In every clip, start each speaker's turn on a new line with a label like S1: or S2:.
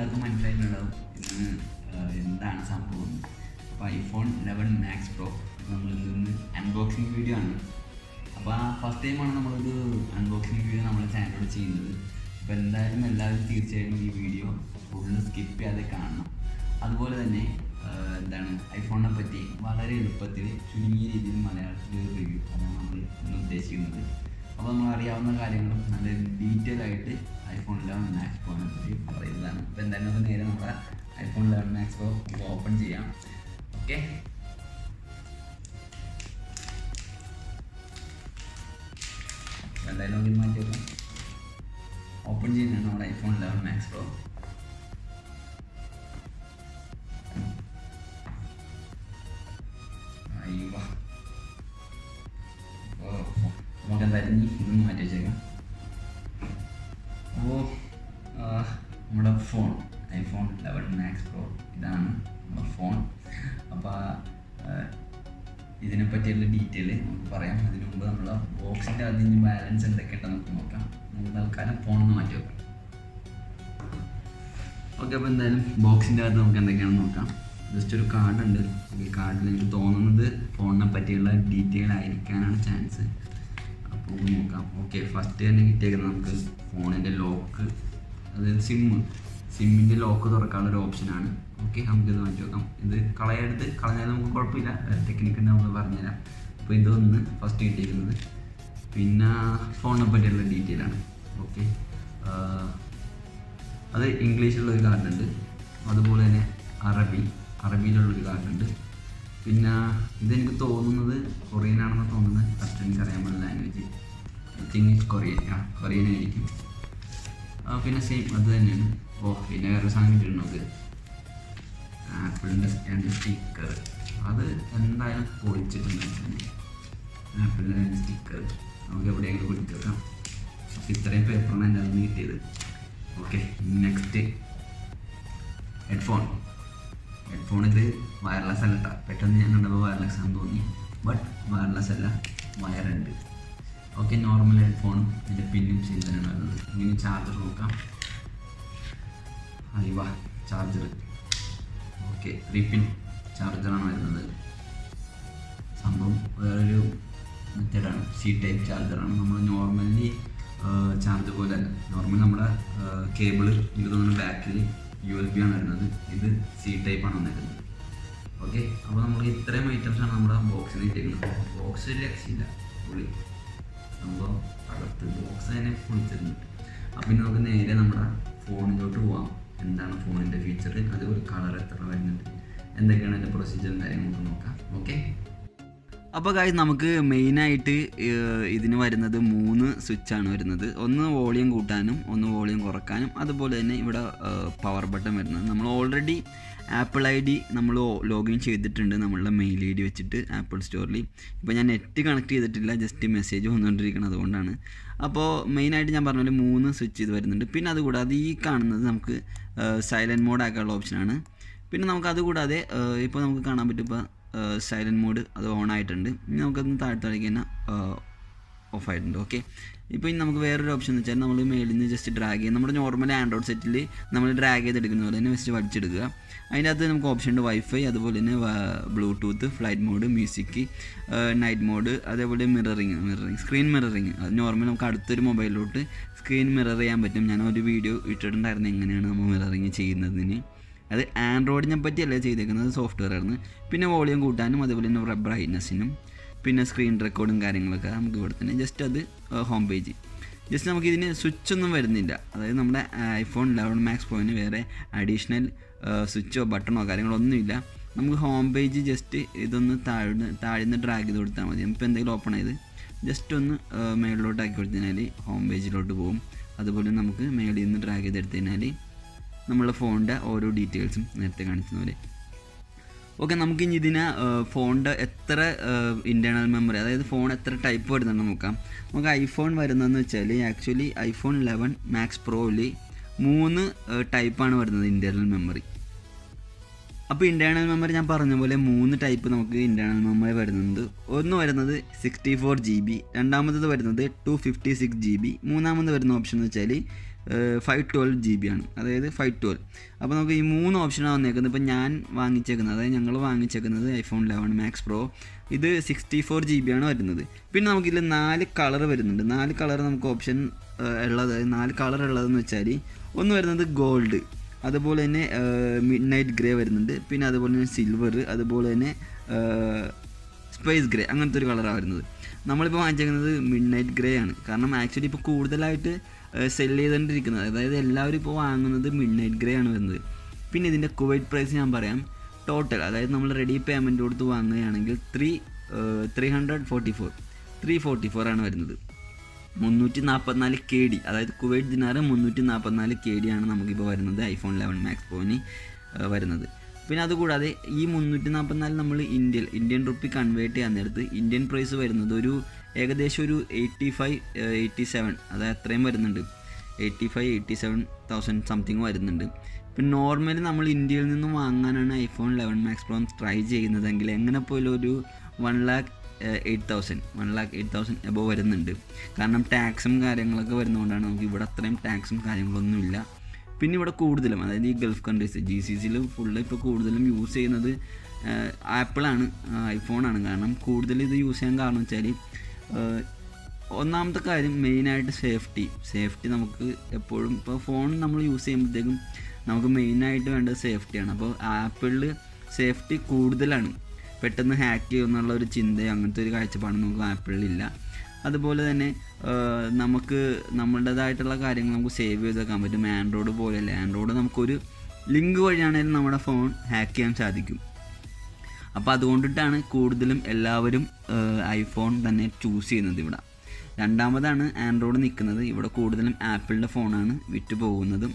S1: എല്ലാവർക്കും മനസ്സിലായിട്ടുണ്ടാവും ഇന്ന് എന്താണ് സംഭവം. അപ്പോൾ ഐഫോൺ 11 മാക്സ് പ്രോ നമ്മൾ ഇന്ന് അൺബോക്സിങ് വീഡിയോ ആണ്. അപ്പോൾ ഫസ്റ്റ് ടൈമാണ് നമ്മളൊരു അൺബോക്സിങ് വീഡിയോ നമ്മുടെ ചാനലിൽ ചെയ്യുന്നത്. അപ്പോൾ എന്തായാലും എല്ലാവരും തീർച്ചയായും ഈ വീഡിയോ ഫുള്ള് സ്കിപ്പ് ചെയ്യാതെ കാണണം. അതുപോലെ തന്നെ ഐഫോണിനെ പറ്റി വളരെ എളുപ്പത്തിൽ ചുരുങ്ങിയ രീതിയിൽ മലയാളത്തിൽ ഒരു റിവ്യൂ അതാണ് നമ്മൾ ഇന്ന് ഉദ്ദേശിക്കുന്നത്. അപ്പോൾ നമ്മൾ അറിയാവുന്ന കാര്യങ്ങളും നല്ല ഡീറ്റെയിൽ ആയിട്ട് ഐഫോൺ 11 മാക്സ് പ്രോനെ പറ്റി പറയുന്നതാണ്. അപ്പോൾ എന്തായാലും നമുക്ക് നേരെ നമ്മുടെ ഐഫോൺ 11 മാക്സ് പ്രോ ഓപ്പൺ ചെയ്യാം. ഓക്കെ, എന്തായാലും നമുക്ക് മാറ്റി വെക്കാം. ഓപ്പൺ ചെയ്യുന്നതാണ് നമ്മുടെ ഐഫോൺ 11 മാക്സ് പ്രോ. നമുക്ക് എന്തായാലും ഇതൊന്ന് മാറ്റി വെച്ചേക്കാം. അപ്പോൾ നമ്മുടെ ഫോൺ ഐഫോൺ 11 മാക്സ് പ്രോ ഇതാണ് നമ്മുടെ ഫോൺ. അപ്പോൾ ഇതിനെ പറ്റിയുള്ള ഡീറ്റെയിൽ നമുക്ക് പറയാം. അതിന് മുമ്പ് നമ്മൾ ബോക്സിൻ്റെ അതിന് ബാലൻസ് എന്തൊക്കെയുണ്ടെന്ന് നമുക്ക് നോക്കാം. നമുക്ക് തൽക്കാലം ഫോണൊന്ന് മാറ്റി വെക്കാം. ഓക്കെ, അപ്പോൾ എന്തായാലും ബോക്സിൻ്റെ അകത്ത് നമുക്ക് എന്തൊക്കെയാണെന്ന് നോക്കാം. ജസ്റ്റ് ഒരു കാർഡുണ്ട്. ഈ കാർഡിൽ എനിക്ക് തോന്നുന്നത് ഫോണിനെ പറ്റിയുള്ള ഡീറ്റെയിൽ ആയിരിക്കാനാണ് ചാൻസ്. അപ്പോൾ നോക്കാം. ഓക്കെ, ഫസ്റ്റ് തന്നെ കിട്ടിയേക്കുന്നത് നമുക്ക് ഫോണിൻ്റെ ലോക്ക്, അതായത് സിമ്മിൻ്റെ ലോക്ക് തുറക്കാനുള്ളൊരു ഓപ്ഷനാണ്. ഓക്കെ, നമുക്കിത് മാറ്റി വെക്കാം. ഇത് കളഞ്ഞാലും നമുക്ക് കുഴപ്പമില്ല, ടെക്നിക്ക് നമ്മൾ പറഞ്ഞുതരാം. അപ്പോൾ ഇതൊന്ന് ഫസ്റ്റ് കിട്ടിയിരിക്കുന്നത്. പിന്നെ ഫോണിനെ പറ്റിയുള്ള ഡീറ്റെയിലാണ്. ഓക്കെ, അത് ഇംഗ്ലീഷിലുള്ളൊരു കാർഡുണ്ട്. അതുപോലെ തന്നെ അറബിയിലുള്ളൊരു കാർഡുണ്ട്. പിന്നെ ഇതെനിക്ക് തോന്നുന്നത് കൊറിയനാണെന്ന് തോന്നുന്നത്. കറക്റ്റ് എനിക്കറിയാൻ ലാംഗ്വേജ് ഇംഗ്ലീഷ് കൊറിയനായിരിക്കും. പിന്നെ സെയിം അത് തന്നെയാണ്. പിന്നെ വേറെ സാധനം കിട്ടിയിട്ടുണ്ട് നമുക്ക്. ആപ്പിളിൻ്റെ സ്റ്റിക്കർ, അത് എന്തായാലും പൊളിച്ചിട്ടുണ്ട്. ആപ്പിളിൻ്റെ സ്റ്റിക്കർ നമുക്ക് എവിടെയെങ്കിലും കൊടുത്തു വെക്കാം. അപ്പോൾ ഇത്രയും പേപ്പറാണ് എൻ്റെ അതിൽ നിന്ന് കിട്ടിയത്. Okay, next headphone. ഇത് വയർലെസ് അല്ല കേട്ടോ. പെട്ടെന്ന് ഞാൻ കണ്ടപ്പോൾ വയർലെസ് ആണെന്ന് തോന്നി, ബട്ട് വയർലെസ് അല്ല, വയറുണ്ട്. ഓക്കെ, നോർമൽ ഹെഡ്ഫോണും ഇതിൻ്റെ പിന്നും സെയിം തന്നെയാണ് വരുന്നത്. ഇങ്ങനെ ചാർജർ നോക്കാം. ചാർജർ ഓക്കെ, 3 പിൻ ചാർജറാണ് വരുന്നത്. സംഭവം വേറൊരു മെത്തേഡാണ്, സി ടൈപ്പ് ചാർജറാണ്. നമ്മൾ നോർമലി ചാർജ് പോലെ അല്ല. നോർമൽ നമ്മുടെ കേബിള് എനിക്ക് തോന്നുന്നു ബാക്കിൽ USB ആണ് വരുന്നത്. ഇത് സി ടൈപ്പാണ് വന്നിരുന്നത്. ഓക്കെ, അപ്പോൾ നമ്മൾ ഇത്രയും ഐറ്റംസാണ് നമ്മുടെ ബോക്സിൽ ഇട്ടിരിക്കുന്നത്. ബോക്സ് രക്ഷയില്ല, പുളി സംഭവം. അകത്ത് ബോക്സ് തന്നെ പൊളിച്ചിരുന്നു. അപ്പം ഇനി നമുക്ക് നേരെ നമ്മുടെ ഫോണിലോട്ട് പോവാം. എന്താണ് ഫോണിൻ്റെ ഫീച്ചർ, അതുപോലെ കളർ എത്ര വരുന്നുണ്ട്, എന്തൊക്കെയാണ് അതിൻ്റെ പ്രൊസീജിയറും കാര്യങ്ങളൊക്കെ നോക്കാം. ഓക്കെ, അപ്പോൾ ഗായ്സ് നമുക്ക് മെയിനായിട്ട് ഇതിന് വരുന്നത് 3 സ്വിച്ചാണ് വരുന്നത്. ഒന്ന് വോളിയം കൂട്ടാനും ഒന്ന് വോളിയം കുറക്കാനും, അതുപോലെ തന്നെ ഇവിടെ പവർ ബട്ടൺ വരുന്നത്. നമ്മൾ ഓൾറെഡി ആപ്പിൾ ID നമ്മൾ ലോഗിൻ ചെയ്തിട്ടുണ്ട് നമ്മളുടെ മെയിൽ ID വെച്ചിട്ട് ആപ്പിൾ സ്റ്റോറിൽ. ഇപ്പോൾ ഞാൻ നെറ്റ് കണക്ട് ചെയ്തിട്ടില്ല, ജസ്റ്റ് മെസ്സേജ് വന്നുകൊണ്ടിരിക്കണം, അതുകൊണ്ടാണ്. അപ്പോൾ മെയിനായിട്ട് ഞാൻ പറഞ്ഞ പോലെ 3 സ്വിച്ച് ഇത് വരുന്നുണ്ട്. പിന്നെ അതുകൂടാതെ ഈ കാണുന്നത് നമുക്ക് സൈലൻറ്റ് മോഡ് ആക്കാനുള്ള ഓപ്ഷനാണ്. പിന്നെ നമുക്ക് അതുകൂടാതെ ഇപ്പോൾ നമുക്ക് കാണാൻ പറ്റും, ഇപ്പോൾ സൈലൻറ്റ് മോഡ് അത് ഓൺ ആയിട്ടുണ്ട്. ഇനി നമുക്കതൊന്ന് താഴത്തേക്ക് തന്നെ ഓഫ് ആയിട്ടുണ്ട്. ഓക്കെ, ഇപ്പോൾ ഇനി നമുക്ക് വേറൊരു ഓപ്ഷൻ എന്ന് വെച്ചാൽ നമ്മൾ മേളിൽ നിന്ന് ജസ്റ്റ് ഡ്രാഗ് ചെയ്യുക. നമ്മുടെ നോർമൽ ആൻഡ്രോയിഡ് സെറ്റിൽ നമ്മൾ ഡ്രാഗ് ചെയ്തെടുക്കുന്ന പോലെ തന്നെ ജസ്റ്റ് വലിച്ചെടുക്കുക. അതിൻ്റെ അകത്ത് നമുക്ക് ഓപ്ഷൻ ഉണ്ട് വൈഫൈ, അതുപോലെ തന്നെ Bluetooth, flight mode, music, night mode, അതേപോലെ മിററിങ്, സ്ക്രീൻ മിററിങ്. അത് നോർമൽ നമുക്ക് അടുത്തൊരു മൊബൈലിലോട്ട് സ്ക്രീൻ മിറർ ചെയ്യാൻ പറ്റും. ഞാനൊരു വീഡിയോ ഇട്ടിട്ടുണ്ടായിരുന്നു എങ്ങനെയാണ് നമ്മൾ മിററിങ് ചെയ്യുന്നതിന്. അത് ആൻഡ്രോയിഡിനെ പറ്റിയല്ല ചെയ്തേക്കുന്നത്, സോഫ്റ്റ്വെയർ ആയിരുന്നു. പിന്നെ വോളിയം കൂട്ടാനും അതുപോലെ തന്നെ ബ്രൈറ്റ്നസ്സിനും പിന്നെ സ്ക്രീൻ റെക്കോർഡും കാര്യങ്ങളൊക്കെ നമുക്ക് ഇവിടെ തന്നെ. ജസ്റ്റ് അത് ഹോം പേജ്. ജസ്റ്റ് നമുക്കിതിന് സ്വിച്ചൊന്നും വരുന്നില്ല. അതായത് നമ്മുടെ ഐഫോൺ 11 മാക്സ് പ്രോന് വേറെ അഡീഷണൽ സ്വിച്ചോ ബട്ടണോ കാര്യങ്ങളൊന്നുമില്ല. നമുക്ക് ഹോം പേജ് ജസ്റ്റ് ഇതൊന്ന് താഴ്ന്ന് ഡ്രാഗ് ചെയ്ത് കൊടുത്താൽ മതി. നമുക്ക് എന്തെങ്കിലും ഓപ്പൺ ചെയ്ത് ജസ്റ്റ് ഒന്ന് മേളിലോട്ട് ആക്കി കൊടുത്തതിനാൽ ഹോം പേജിലോട്ട് പോകും. അതുപോലെ നമുക്ക് മേളിൽ നിന്ന് ഡ്രാഗ് ചെയ്തെടുത്തതിനാൽ നമ്മളുടെ ഫോണിൻ്റെ ഓരോ ഡീറ്റെയിൽസും നേരത്തെ കാണിക്കുന്ന പോലെ. ഓക്കെ, നമുക്കിനി ഇതിന് ഫോണിൻ്റെ എത്ര ഇൻറ്റേർണൽ മെമ്മറി, അതായത് ഫോൺ എത്ര ടൈപ്പ് വരുന്നുണ്ടെന്ന് നോക്കാം. നമുക്ക് ഐഫോൺ വരുന്നതെന്ന് വെച്ചാൽ ആക്ച്വലി ഐഫോൺ 11 മാക്സ് പ്രോയിൽ 3 ടൈപ്പാണ് വരുന്നത് ഇൻറ്റേർണൽ മെമ്മറി. അപ്പോൾ ഇൻറ്റേർണൽ മെമ്മറി ഞാൻ പറഞ്ഞ പോലെ 3 ടൈപ്പ് നമുക്ക് ഇൻറ്റേർണൽ മെമ്മറി വരുന്നുണ്ട്. ഒന്ന് വരുന്നത് 64 GB, രണ്ടാമത്തത് വരുന്നത് 256 GB, മൂന്നാമത് വരുന്ന ഓപ്ഷൻ എന്ന് വെച്ചാൽ 512 GB ആണ്, അതായത് 512. അപ്പോൾ നമുക്ക് ഈ 3 ഓപ്ഷനാണ് വന്നേക്കുന്നത്. ഇപ്പോൾ ഞാൻ വാങ്ങിച്ചേക്കുന്നത്, അതായത് ഞങ്ങൾ വാങ്ങിച്ചേക്കുന്നത് iPhone 11 Max Pro, ഇത് 64 GB ആണ് വരുന്നത്. പിന്നെ നമുക്കിതിൽ 4 കളർ വരുന്നുണ്ട്. 4 കളർ നമുക്ക് ഓപ്ഷൻ ഉള്ളത്, 4 കളർ ഉള്ളതെന്ന് വെച്ചാൽ ഒന്ന് വരുന്നത് ഗോൾഡ്, അതുപോലെ തന്നെ മിഡ് നൈറ്റ് ഗ്രേ വരുന്നുണ്ട്, പിന്നെ അതുപോലെ തന്നെ സിൽവർ, അതുപോലെ തന്നെ സ്പേസ് ഗ്രേ, അങ്ങനത്തെ ഒരു കളറാണ് വരുന്നത്. നമ്മളിപ്പോൾ വാങ്ങിച്ചേക്കുന്നത് മിഡ് നൈറ്റ് ഗ്രേ ആണ്. കാരണം ആക്ച്വലി ഇപ്പോൾ കൂടുതലായിട്ട് സെല് ചെയ്തുകൊണ്ടിരിക്കുന്നത്, അതായത് എല്ലാവരും ഇപ്പോൾ വാങ്ങുന്നത് മിഡ് നൈറ്റ് ഗ്രേ ആണ് വരുന്നത്. പിന്നെ ഇതിൻ്റെ കുവൈറ്റ് പ്രൈസ് ഞാൻ പറയാം. ടോട്ടൽ, അതായത് നമ്മൾ റെഡി പേയ്മെൻറ്റ് കൊടുത്ത് വാങ്ങുകയാണെങ്കിൽ 344 ആണ് വരുന്നത്. 344 KD, അതായത് കുവൈറ്റ് ദിനാർ 344 KD ആണ് നമുക്കിപ്പോൾ വരുന്നത് iPhone 11 Max Proന് വരുന്നത്. പിന്നെ അതുകൂടാതെ ഈ 344 നമ്മൾ ഇന്ത്യൻ റുപ്പി കൺവേർട്ട് ചെയ്യാൻ നേരത്ത് ഇന്ത്യൻ പ്രൈസ് വരുന്നത് ഒരു ഏകദേശം ഒരു 87 അതായത് അത്രയും വരുന്നുണ്ട്. 87,000 സംതിങ് വരുന്നുണ്ട്. പിന്നെ നോർമലി നമ്മൾ ഇന്ത്യയിൽ നിന്ന് വാങ്ങാനാണ് iPhone 11 Max Pro ട്രൈ ചെയ്യുന്നതെങ്കിൽ എങ്ങനെ പോലും ഒരു 1,08,000 എബോ വരുന്നുണ്ട്. കാരണം ടാക്സും കാര്യങ്ങളൊക്കെ വരുന്നതുകൊണ്ടാണ് നമുക്ക് ഇവിടെ അത്രയും ടാക്സും കാര്യങ്ങളൊന്നുമില്ല. പിന്നെ ഇവിടെ കൂടുതലും, അതായത് ഈ ഗൾഫ് കൺട്രീസ് GCCയിൽ ഫുള്ള് ഇപ്പോൾ കൂടുതലും യൂസ് ചെയ്യുന്നത് ആപ്പിളാണ്, ഐഫോണാണ്. കാരണം കൂടുതൽ ഇത് യൂസ് ചെയ്യാൻ കാരണം വെച്ചാൽ ഒന്നാമത്തെ കാര്യം മെയിനായിട്ട് സേഫ്റ്റി നമുക്ക് എപ്പോഴും ഇപ്പോൾ ഫോൺ നമ്മൾ യൂസ് ചെയ്യുമ്പോഴത്തേക്കും നമുക്ക് മെയിനായിട്ട് വേണ്ടത് സേഫ്റ്റിയാണ്. അപ്പോൾ ആപ്പിളിൽ സേഫ്റ്റി കൂടുതലാണ്, പെട്ടെന്ന് ഹാക്ക് ചെയ്യുമെന്നുള്ള ഒരു ചിന്തയോ അങ്ങനത്തെ ഒരു കാഴ്ചപ്പാട് നമുക്ക് ആപ്പിളിലില്ല. അതുപോലെ തന്നെ നമുക്ക് നമ്മുടേതായിട്ടുള്ള കാര്യങ്ങൾ നമുക്ക് സേവ് ചെയ്ത് വെക്കാൻ പറ്റും. ആൻഡ്രോയിഡ് പോലെയല്ല, ആൻഡ്രോയിഡ് നമുക്കൊരു ലിങ്ക് വഴിയാണെങ്കിലും നമ്മുടെ ഫോൺ ഹാക്ക് ചെയ്യാൻ സാധിക്കും. അപ്പോൾ അതുകൊണ്ടിട്ടാണ് കൂടുതലും എല്ലാവരും ഐഫോൺ തന്നെ ചൂസ് ചെയ്യുന്നത്. ഇവിടെ രണ്ടാമതാണ് ആൻഡ്രോയിഡ് നിൽക്കുന്നത്. ഇവിടെ കൂടുതലും ആപ്പിളിൻ്റെ ഫോണാണ് വിറ്റ് പോകുന്നതും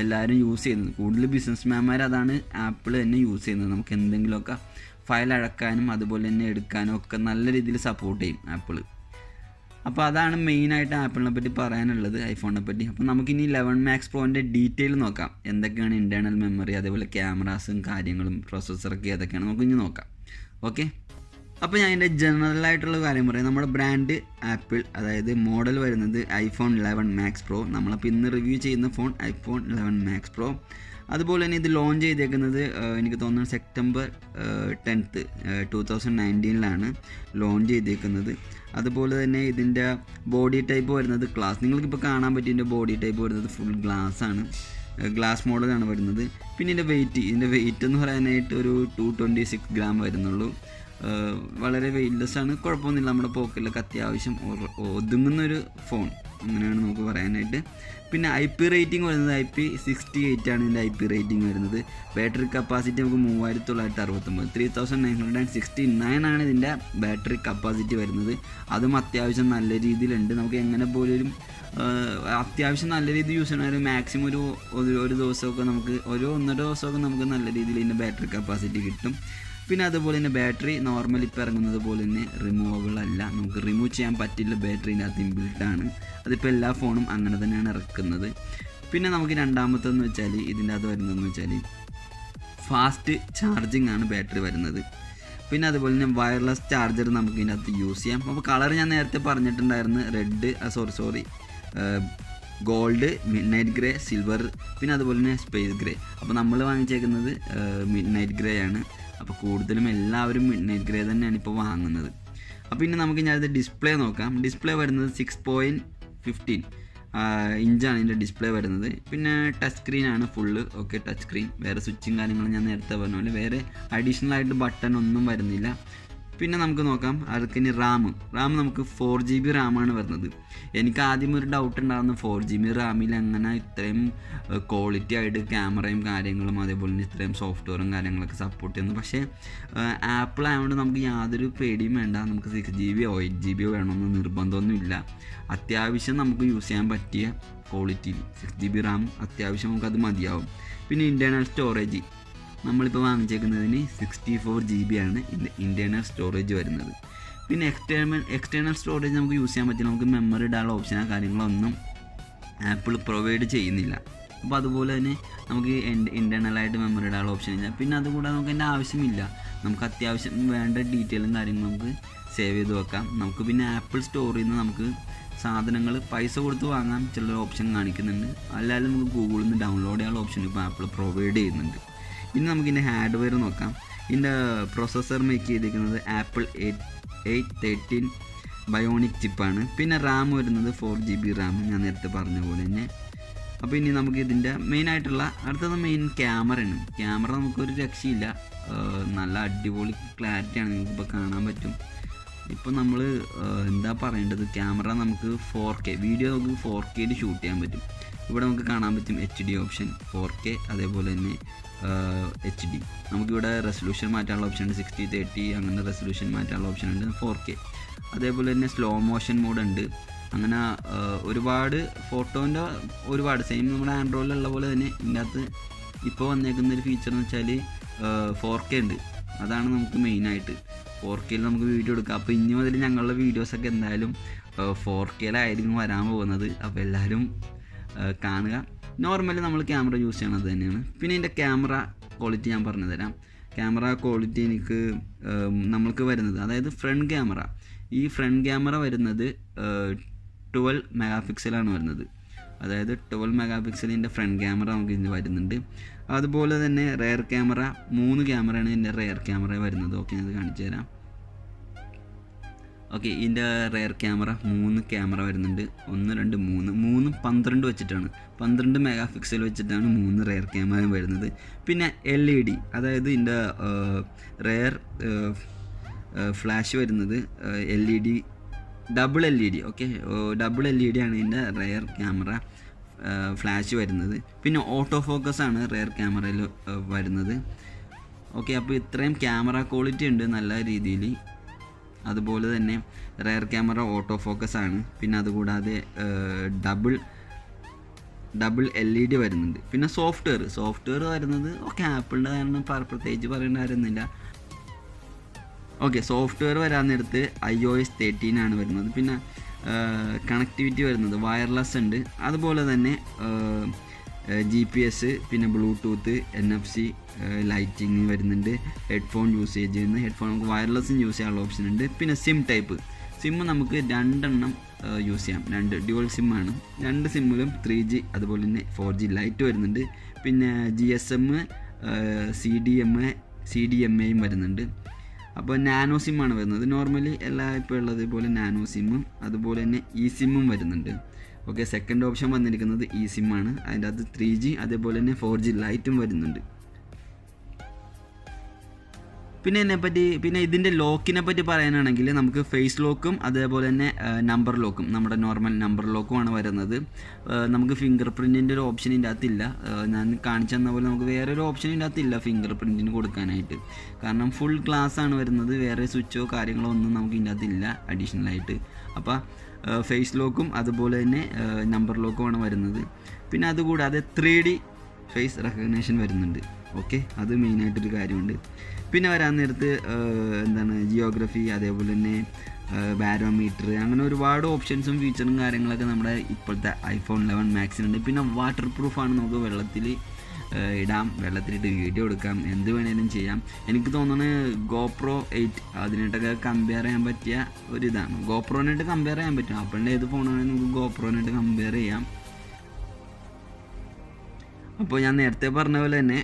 S1: എല്ലാവരും യൂസ് ചെയ്യുന്നത്. കൂടുതൽ ബിസിനസ്മാൻമാർ അതാണ് ആപ്പിൾ തന്നെ യൂസ് ചെയ്യുന്നത്. നമുക്ക് എന്തെങ്കിലുമൊക്കെ ഫയൽ അഴക്കാനും അതുപോലെ തന്നെ എടുക്കാനും ഒക്കെ നല്ല രീതിയിൽ സപ്പോർട്ട് ചെയ്യും ആപ്പിൾ. അപ്പോൾ അതാണ് മെയിനായിട്ട് ആപ്പിളിനെ പറ്റി പറയാനുള്ളത്, ഐഫോണിനെ പറ്റി. അപ്പോൾ നമുക്കിനി 11 Max Proൻ്റെ ഡീറ്റെയിൽ നോക്കാം. എന്തൊക്കെയാണ് ഇൻറ്റേർണൽ മെമ്മറി, അതേപോലെ ക്യാമറാസും കാര്യങ്ങളും പ്രൊസസ്സറൊക്കെ ഏതൊക്കെയാണ് നമുക്കിനി നോക്കാം. ഓക്കെ, അപ്പോൾ ഞാൻ ഇതിൻ്റെ ജനറലായിട്ടുള്ള കാര്യം പറയാം. നമ്മുടെ ബ്രാൻഡ് ആപ്പിൾ, അതായത് മോഡൽ വരുന്നത് iPhone 11 Max Pro. നമ്മളപ്പോൾ ഇന്ന് റിവ്യൂ ചെയ്യുന്ന ഫോൺ iPhone 11 Max Pro. അതുപോലെ തന്നെ ഇത് ലോഞ്ച് ചെയ്തേക്കുന്നത് എനിക്ക് തോന്നുന്നു സെപ്റ്റംബർ 10th 2019 ലോഞ്ച് ചെയ്തേക്കുന്നത്. അതുപോലെ തന്നെ ഇതിൻ്റെ ബോഡി ടൈപ്പ് വരുന്നത് ഗ്ലാസ്. നിങ്ങൾക്കിപ്പോൾ കാണാൻ പറ്റും, ഇതിൻ്റെ ബോഡി ടൈപ്പ് വരുന്നത് ഫുൾ ഗ്ലാസ് മോഡലാണ് വരുന്നത്. പിന്നെ ഇതിൻ്റെ വെയിറ്റ് എന്ന് പറയാനായിട്ട് ഒരു 226 ഗ്രാം വരുന്നുള്ളൂ. വളരെ വെയിറ്റ്ലെസ് ആണ്, കുഴപ്പമൊന്നുമില്ല. നമ്മുടെ പോക്കറ്റിലൊക്കെ അത്യാവശ്യം ഒതുങ്ങുന്നൊരു ഫോൺ, അങ്ങനെയാണ് നമുക്ക് പറയാനായിട്ട്. പിന്നെ IP റേറ്റിംഗ് വരുന്നത് IP68 ആണ് ഇതിൻ്റെ IP റേറ്റിംഗ് വരുന്നത്. ബാറ്ററി കപ്പാസിറ്റി നമുക്ക് 3969 3969 ആണ് ഇതിൻ്റെ ബാറ്ററി കപ്പാസിറ്റി വരുന്നത്. അതും അത്യാവശ്യം നല്ല രീതിയിലുണ്ട്. നമുക്ക് എങ്ങനെ പോലും അത്യാവശ്യം നല്ല രീതിയിൽ യൂസ് ചെയ്യണ മാക്സിമം ഒരു ദിവസമൊക്കെ നമുക്ക് ഒന്നര ദിവസമൊക്കെ നമുക്ക് നല്ല രീതിയിൽ ഇതിൻ്റെ ബാറ്ററി കപ്പാസിറ്റി കിട്ടും. പിന്നെ അതുപോലെ തന്നെ ബാറ്ററി നോർമൽ ഇപ്പോൾ ഇറങ്ങുന്നത് പോലെ തന്നെ റിമൂവബിൾ അല്ല, നമുക്ക് റിമൂവ് ചെയ്യാൻ പറ്റില്ല. ബാറ്ററിൻ്റെ അകത്ത് ഇൻബിൽട്ടാണ്. അതിപ്പോൾ എല്ലാ ഫോണും അങ്ങനെ തന്നെയാണ് ഇറക്കുന്നത്. പിന്നെ നമുക്ക് രണ്ടാമത്തെന്ന് വെച്ചാൽ ഇതിൻ്റെ അകത്ത് വരുന്നതെന്ന് വെച്ചാൽ ഫാസ്റ്റ് ചാർജിങ് ആണ് ബാറ്ററി വരുന്നത്. പിന്നെ അതുപോലെ തന്നെ വയർലെസ് ചാർജർ നമുക്ക് ഇതിൻ്റെ അകത്ത് യൂസ് ചെയ്യാം. അപ്പോൾ കളർ ഞാൻ നേരത്തെ പറഞ്ഞിട്ടുണ്ടായിരുന്നു, red gold, mid night grey, silver, പിന്നെ അതുപോലെ തന്നെ സ്പേസ് ഗ്രേ. അപ്പോൾ നമ്മൾ വാങ്ങിച്ചേക്കുന്നത് മിഡ് നൈറ്റ് ഗ്രേ ആണ്. അപ്പോൾ കൂടുതലും എല്ലാവരും മിഡ് നൈറ്റ് ഗ്രേ തന്നെയാണ് ഇപ്പോൾ വാങ്ങുന്നത്. അപ്പോൾ പിന്നെ നമുക്ക് ഞാനത് ഡിസ്പ്ലേ നോക്കാം. ഡിസ്പ്ലേ വരുന്നത് 6.15 ഇഞ്ചാണ് ഇതിൻ്റെ ഡിസ്പ്ലേ വരുന്നത്. പിന്നെ ടച്ച് സ്ക്രീനാണ് ഫുള്ള്. ഓക്കെ, ടച്ച് സ്ക്രീൻ, വേറെ സ്വിച്ചും കാര്യങ്ങളും ഞാൻ നേരത്തെ പറഞ്ഞ പോലെ വേറെ അഡീഷണൽ ആയിട്ട് ബട്ടൺ ഒന്നും വരുന്നില്ല. പിന്നെ നമുക്ക് നോക്കാം അതിന് റാം നമുക്ക് 4GB റാമാണ് വരുന്നത്. എനിക്ക് ആദ്യം ഒരു ഡൗട്ട് ഉണ്ടാകുന്നു, 4GB റാമിൽ അങ്ങനെ ഇത്രയും ക്വാളിറ്റി ആയിട്ട് ക്യാമറയും കാര്യങ്ങളും അതേപോലെ തന്നെ ഇത്രയും സോഫ്റ്റ്വെയറും കാര്യങ്ങളൊക്കെ സപ്പോർട്ട് ചെയ്യുന്നു. പക്ഷേ ആപ്പിൾ ആയതുകൊണ്ട് നമുക്ക് യാതൊരു പേടിയും വേണ്ട. നമുക്ക് 6GB 8GB വേണമെന്ന് നിർബന്ധമൊന്നുമില്ല. അത്യാവശ്യം നമുക്ക് യൂസ് ചെയ്യാൻ പറ്റിയ ക്വാളിറ്റി 6GB റാം അത്യാവശ്യം നമുക്കത് മതിയാവും. പിന്നെ ഇൻറ്റേർണൽ സ്റ്റോറേജ് നമ്മളിപ്പോൾ വാങ്ങിച്ചേക്കുന്നതിന് 64GB ആണ് ഇൻറ്റേർണൽ സ്റ്റോറേജ് വരുന്നത്. പിന്നെ എക്സ്റ്റേണൽ സ്റ്റോറേജ് നമുക്ക് യൂസ് ചെയ്യാൻ പറ്റില്ല. നമുക്ക് മെമ്മറി ഇടാനുള്ള ഓപ്ഷനോ കാര്യങ്ങളൊന്നും ആപ്പിൾ പ്രൊവൈഡ് ചെയ്യുന്നില്ല. അപ്പോൾ അതുപോലെ തന്നെ നമുക്ക് ഇൻറ്റേർണലായിട്ട് മെമ്മറി ഇടാനുള്ള ഓപ്ഷൻ ഇല്ല. പിന്നെ അതുകൂടാതെ നമുക്ക് അതിൻ്റെ ആവശ്യമില്ല. നമുക്ക് അത്യാവശ്യം വേണ്ട ഡീറ്റെയിലും കാര്യങ്ങളും നമുക്ക് സേവ് ചെയ്ത് വെക്കാം. നമുക്ക് പിന്നെ ആപ്പിൾ സ്റ്റോറിൽ നിന്ന് നമുക്ക് സാധനങ്ങൾ പൈസ കൊടുത്ത് വാങ്ങാൻ ചില ഓപ്ഷൻ കാണിക്കുന്നുണ്ട്, അല്ലാതെ നമുക്ക് ഗൂഗിളിൽ നിന്ന് ഡൗൺലോഡ് ചെയ്യാനുള്ള ഓപ്ഷൻ ഇപ്പോൾ ആപ്പിൾ പ്രൊവൈഡ് ചെയ്യുന്നുണ്ട്. ഇനി നമുക്കിതിൻ്റെ ഹാർഡ്വെയർ നോക്കാം. ഇതിൻ്റെ പ്രൊസസ്സർ മേക്ക് ചെയ്തിരിക്കുന്നത് ആപ്പിൾ 813 ബയോണിക് ചിപ്പാണ്. പിന്നെ റാം വരുന്നത് 4GB റാം, ഞാൻ നേരത്തെ പറഞ്ഞ പോലെ തന്നെ. അപ്പോൾ ഇനി നമുക്ക് ഇതിൻ്റെ മെയിനായിട്ടുള്ള അടുത്തത് മെയിൻ ക്യാമറയാണ്. ക്യാമറ നമുക്കൊരു രക്ഷയില്ല, നല്ല അടിപൊളി ക്ലാരിറ്റിയാണ്, നിങ്ങൾക്കിപ്പോൾ കാണാൻ പറ്റും. ഇപ്പോൾ നമ്മൾ എന്താ പറയേണ്ടത്, ക്യാമറ നമുക്ക് 4K വീഡിയോ നമുക്ക് 4Kയിൽ ഷൂട്ട് ചെയ്യാൻ പറ്റും. ഇവിടെ നമുക്ക് കാണാൻ പറ്റും HD ഓപ്ഷൻ, 4K, അതേപോലെ തന്നെ HD. നമുക്കിവിടെ റെസൊല്യൂഷൻ മാറ്റാനുള്ള ഓപ്ഷൻ ഉണ്ട്, 60-30 അങ്ങനെ റെസൊല്യൂഷൻ മാറ്റാനുള്ള ഓപ്ഷൻ ഉണ്ട്, 4K. അതേപോലെ തന്നെ സ്ലോ മോഷൻ മോഡ് ഉണ്ട്. അങ്ങനെ ഒരുപാട് ഫോട്ടോൻ്റെ ഒരുപാട് സെയിം നമ്മുടെ ആൻഡ്രോയിലുള്ള പോലെ തന്നെ ഇതിൻ്റെ അകത്ത് ഇപ്പോൾ വന്നേക്കുന്നൊരു ഫീച്ചർ എന്ന് വെച്ചാൽ 4K ഉണ്ട്. അതാണ് നമുക്ക് മെയിനായിട്ട് 4Kയിൽ നമുക്ക് വീഡിയോ എടുക്കാം. അപ്പോൾ ഇനി മുതൽ ഞങ്ങളുടെ വീഡിയോസൊക്കെ എന്തായാലും 4Kയിലായിരിക്കും വരാൻ പോകുന്നത്. അപ്പോൾ എല്ലാവരും കാണുക. നോർമലി നമ്മൾ ക്യാമറ യൂസ് ചെയ്യണത് തന്നെയാണ്. പിന്നെ ഇതിൻ്റെ ക്യാമറ ക്വാളിറ്റി ഞാൻ പറഞ്ഞു തരാം. ക്യാമറ ക്വാളിറ്റി നമ്മൾക്ക് വരുന്നത്, അതായത് ഫ്രണ്ട് ക്യാമറ, ഈ ഫ്രണ്ട് ക്യാമറ വരുന്നത് 12 മെഗാ പിക്സലാണ് വരുന്നത്. അതായത് 12 മെഗാ പിക്സലിൻ്റെ ഫ്രണ്ട് ക്യാമറ നമുക്ക് ഇതിന് വരുന്നുണ്ട്. അതുപോലെ തന്നെ റെയർ ക്യാമറ 3 ക്യാമറയാണ് ഇതിൻ്റെ റെയർ ക്യാമറ വരുന്നത്. ഓക്കെ, ഇത് കാണിച്ചു തരാം. ഓക്കെ, ഇതിൻ്റെ റെയർ ക്യാമറ 3 ക്യാമറ വരുന്നുണ്ട്. 1 2 3 12 വെച്ചിട്ടാണ്, 12 മെഗാ പിക്സൽ വെച്ചിട്ടാണ് 3 റെയർ ക്യാമറ വരുന്നത്. പിന്നെ LED, അതായത് ഇതിൻ്റെ റെയർ ഫ്ലാഷ് വരുന്നത് LED, double LED. Okay, double LED ആണ് ഇതിൻ്റെ റെയർ ക്യാമറ ഫ്ലാഷ് വരുന്നത്. പിന്നെ ഓട്ടോ ഫോക്കസ് ആണ് റെയർ ക്യാമറയിൽ വരുന്നത്. ഓക്കെ, അപ്പോൾ ഇത്രയും ക്യാമറ ക്വാളിറ്റി ഉണ്ട് നല്ല രീതിയിൽ. അതുപോലെ തന്നെ റെയർ ക്യാമറ ഓട്ടോ ഫോക്കസ് ആണ്. പിന്നെ അതുകൂടാതെ ഡബിൾ LED വരുന്നുണ്ട്. പിന്നെ സോഫ്റ്റ്വെയർ വരുന്നത് ഓക്കെ ആപ്പിളിൻ്റെ കാരണം പ്രത്യേകിച്ച് പറയേണ്ട കാര്യമൊന്നുമില്ല. ഓക്കെ, സോഫ്റ്റ്വെയർ വരാൻ നേരത്ത് iOS 13 ആണ് വരുന്നത്. പിന്നെ കണക്ടിവിറ്റി വരുന്നത് വയർലെസ് ഉണ്ട്. അതുപോലെ തന്നെ GPS, പിന്നെ ബ്ലൂടൂത്ത്, NFC, ലൈറ്റിങ് വരുന്നുണ്ട്. ഹെഡ്ഫോൺ യൂസേജ് ചെയ്യുന്ന ഹെഡ്ഫോൺ നമുക്ക് വയർലെസ്സും യൂസ് ചെയ്യാനുള്ള ഓപ്ഷൻ ഉണ്ട്. പിന്നെ സിം നമുക്ക് 2 എണ്ണം യൂസ് ചെയ്യാം, 2 ഡ്യുവൽ സിമ്മാണ്. 2 സിമ്മിലും 3G അതുപോലെ തന്നെ 4G ലൈറ്റ് വരുന്നുണ്ട്. പിന്നെ GSM, CDMA വരുന്നുണ്ട്. അപ്പോൾ നാനോ സിമ്മാണ് വരുന്നത്. നോർമലി ഇപ്പോൾ ഉള്ളത് പോലെ നാനോ സിമ്മും അതുപോലെ തന്നെ eSIM വരുന്നുണ്ട്. ഓക്കെ, സെക്കൻഡ് ഓപ്ഷൻ വന്നിരിക്കുന്നത് eSIM ആണ്. അതിൻ്റെ അകത്ത് 3G അതേപോലെ തന്നെ 4G ലൈറ്റും വരുന്നുണ്ട്. പിന്നെ ഇതിൻ്റെ ലോക്കിനെ പറ്റി പറയാനാണെങ്കിൽ നമുക്ക് ഫേസ് ലോക്കും അതേപോലെ തന്നെ നമ്പർ ലോക്കും, നമ്മുടെ നോർമൽ നമ്പർ ലോക്കുമാണ് വരുന്നത്. നമുക്ക് ഫിംഗർ പ്രിൻറ്റിൻ്റെ ഒരു ഓപ്ഷൻ ഇതിൻ്റെ അകത്തില്ല. ഞാൻ കാണിച്ചു തന്ന പോലെ നമുക്ക് വേറെ ഒരു ഓപ്ഷൻ ഇതിൻ്റെ അകത്തില്ല ഫിംഗർ പ്രിൻറ്റിന് കൊടുക്കാനായിട്ട്. കാരണം ഫുൾ ഗ്ലാസ് ആണ് വരുന്നത്, വേറെ സ്വിച്ചോ കാര്യങ്ങളോ ഒന്നും നമുക്ക് ഇതിൻ്റെ അകത്തില്ല അഡീഷണലായിട്ട്. അപ്പോൾ ഫേസ് ലോക്കും അതുപോലെ തന്നെ നമ്പർ ലോക്കുമാണ് വരുന്നത്. പിന്നെ അതുകൂടാതെ 3D ഫേസ് റെക്കഗ്നേഷൻ വരുന്നുണ്ട്. ഓക്കെ, അത് മെയിനായിട്ടൊരു കാര്യമുണ്ട്. പിന്നെ വരാൻ നേരത്ത് ജിയോഗ്രഫി, അതേപോലെ തന്നെ ബാരോമീറ്റർ, അങ്ങനെ ഒരുപാട് ഓപ്ഷൻസും ഫീച്ചറും കാര്യങ്ങളൊക്കെ നമ്മുടെ ഇപ്പോഴത്തെ iPhone 11 മാക്സിനുണ്ട്. പിന്നെ വാട്ടർ പ്രൂഫാണ്, നമുക്ക് വെള്ളത്തിൽ ഇടാം, വെള്ളത്തിലിട്ട് വീഡിയോ എടുക്കാം, എന്ത് വേണേലും ചെയ്യാം. എനിക്ക് തോന്നുന്നത് GoPro 8 അതിനായിട്ടൊക്കെ കമ്പയർ ചെയ്യാൻ പറ്റിയ ഒരിതാണ്. GoProനായിട്ട് കമ്പയർ ചെയ്യാൻ പറ്റും. ആപ്പിളിൻ്റെ ഏത് ഫോണാണെങ്കിലും നമുക്ക് GoProനായിട്ട് കമ്പയർ ചെയ്യാം. അപ്പോൾ ഞാൻ നേരത്തെ പറഞ്ഞ പോലെ തന്നെ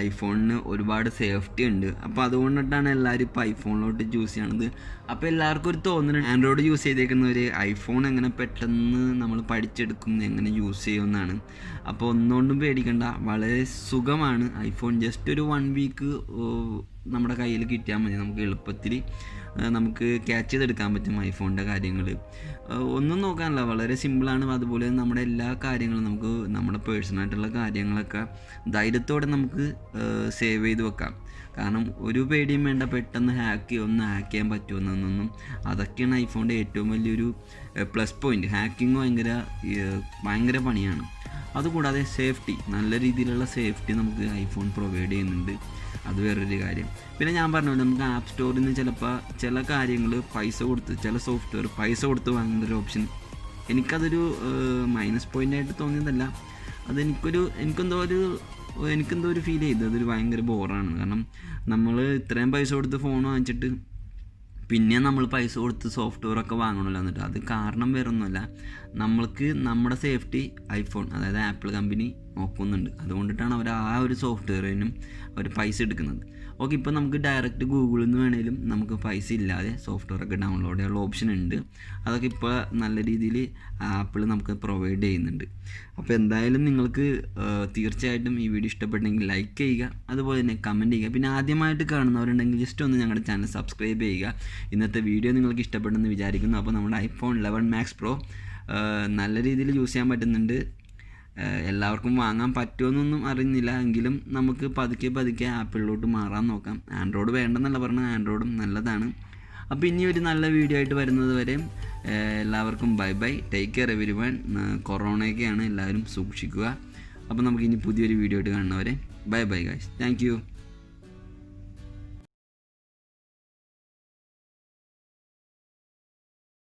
S1: ഐഫോണിന് ഒരുപാട് സേഫ്റ്റി ഉണ്ട്. അപ്പോൾ അതുകൊണ്ടിട്ടാണ് എല്ലാവരും ഇപ്പോൾ ഐഫോണിലോട്ട് ചൂസ് ചെയ്യണത്. അപ്പോൾ എല്ലാവർക്കും ഒരു തോന്നുന്നുണ്ട് ആൻഡ്രോയിഡ് യൂസ് ചെയ്തേക്കുന്നവർ ഐഫോൺ എങ്ങനെ പെട്ടെന്ന് നമ്മൾ പഠിച്ചെടുക്കും, എങ്ങനെ യൂസ് ചെയ്യുമെന്നാണ്. അപ്പോൾ ഒന്നുകൊണ്ടും പേടിക്കണ്ട, വളരെ സുഖമാണ്. ഐഫോൺ ജസ്റ്റ് ഒരു 1 വീക്ക് നമ്മുടെ കയ്യിൽ കിട്ടിയാൽ മതി. നമുക്ക് എളുപ്പത്തിൽ നമുക്ക് ക്യാച്ച് ചെയ്തെടുക്കാൻ പറ്റും ഐഫോണിൻ്റെ കാര്യങ്ങൾ. ഒന്നും നോക്കാനില്ല, വളരെ സിമ്പിളാണ്. അതുപോലെ നമ്മുടെ എല്ലാ കാര്യങ്ങളും നമുക്ക് നമ്മുടെ പേഴ്സണലായിട്ടുള്ള കാര്യങ്ങളൊക്കെ ധൈര്യത്തോടെ നമുക്ക് സേവ് ചെയ്ത് വെക്കാം. കാരണം ഒരു പേടിയും വേണ്ട, പെട്ടെന്ന് ഹാക്ക് ചെയ്യാൻ പറ്റുമെന്നൊന്നും. അതൊക്കെയാണ് ഐഫോണിൻ്റെ ഏറ്റവും വലിയൊരു പ്ലസ് പോയിൻറ്റ്. ഹാക്കിങ് ഭയങ്കര പണിയാണ്. അതുകൂടാതെ സേഫ്റ്റി, നല്ല രീതിയിലുള്ള സേഫ്റ്റി നമുക്ക് ഐഫോൺ പ്രൊവൈഡ് ചെയ്യുന്നുണ്ട്. അത് വേറൊരു കാര്യം. പിന്നെ ഞാൻ പറഞ്ഞ നമുക്ക് ആപ്പ് സ്റ്റോറിൽ നിന്ന് ചില കാര്യങ്ങൾ ചില സോഫ്റ്റ്വെയർ പൈസ കൊടുത്ത് വാങ്ങുന്ന ഒരു ഓപ്ഷൻ, എനിക്കതൊരു മൈനസ് പോയിൻ്റായിട്ട് തോന്നിയതല്ല. എനിക്കെന്തോ ഒരു ഫീൽ ചെയ്തു, അതൊരു ഭയങ്കര ബോറാണ്. കാരണം നമ്മൾ ഇത്രയും പൈസ കൊടുത്ത് ഫോൺ വാങ്ങിച്ചിട്ട് പിന്നെ നമ്മൾ പൈസ കൊടുത്ത് സോഫ്റ്റ്വെയറൊക്കെ വാങ്ങണമല്ലോ. എന്നിട്ട് അത് കാരണം വേറൊന്നുമല്ല, നമ്മൾക്ക് നമ്മുടെ സേഫ്റ്റി ഐഫോൺ അതായത് ആപ്പിൾ കമ്പനി നോക്കുന്നുണ്ട്. അതുകൊണ്ടിട്ടാണ് അവർ ആ ഒരു സോഫ്റ്റ്വെയറിനും അവർ പൈസ എടുക്കുന്നത്. ഓക്കെ, ഇപ്പോൾ നമുക്ക് ഡയറക്റ്റ് ഗൂഗിളിൽ നിന്ന് വേണേലും നമുക്ക് പൈസ ഇല്ലാതെ സോഫ്റ്റ്വെയറൊക്കെ ഡൗൺലോഡ് ചെയ്യാനുള്ള ഓപ്ഷൻ ഉണ്ട്. അതൊക്കെ ഇപ്പോൾ നല്ല രീതിയിൽ ആപ്പിൾ നമുക്ക് പ്രൊവൈഡ് ചെയ്യുന്നുണ്ട്. അപ്പോൾ എന്തായാലും നിങ്ങൾക്ക് തീർച്ചയായിട്ടും ഈ വീഡിയോ ഇഷ്ടപ്പെട്ടെങ്കിൽ ലൈക്ക് ചെയ്യുക, അതുപോലെ തന്നെ കമൻറ്റ് ചെയ്യുക. പിന്നെ ആദ്യമായിട്ട് കാണുന്നവരുണ്ടെങ്കിൽ ജസ്റ്റ് ഒന്ന് ഞങ്ങളുടെ ചാനൽ സബ്സ്ക്രൈബ് ചെയ്യുക. ഇന്നത്തെ വീഡിയോ നിങ്ങൾക്ക് ഇഷ്ടപ്പെട്ടെന്ന് വിചാരിക്കുന്നു. അപ്പോൾ നമ്മുടെ ഐഫോൺ 11 മാക്സ് പ്രോ നല്ല രീതിയിൽ യൂസ് ചെയ്യാൻ പറ്റുന്നുണ്ട്. എല്ലാവർക്കും വാങ്ങാൻ പറ്റുമെന്നൊന്നും അറിയുന്നില്ല, എങ്കിലും നമുക്ക് പതുക്കെ ആപ്പിളിലോട്ട് മാറാൻ നോക്കാം. ആൻഡ്രോയിഡ് വേണ്ടെന്നല്ല പറഞ്ഞാൽ, ആൻഡ്രോയിഡും നല്ലതാണ്. അപ്പോൾ ഇനി ഒരു നല്ല വീഡിയോ ആയിട്ട് വരുന്നത് വരെ എല്ലാവർക്കും ബൈ. Take care everyone. കൊറോണയൊക്കെയാണ്, എല്ലാവരും സൂക്ഷിക്കുക. അപ്പോൾ നമുക്കിനി പുതിയൊരു വീഡിയോ ആയിട്ട് കാണുന്നവരെ ബൈ ഗൈസ്. Thank you.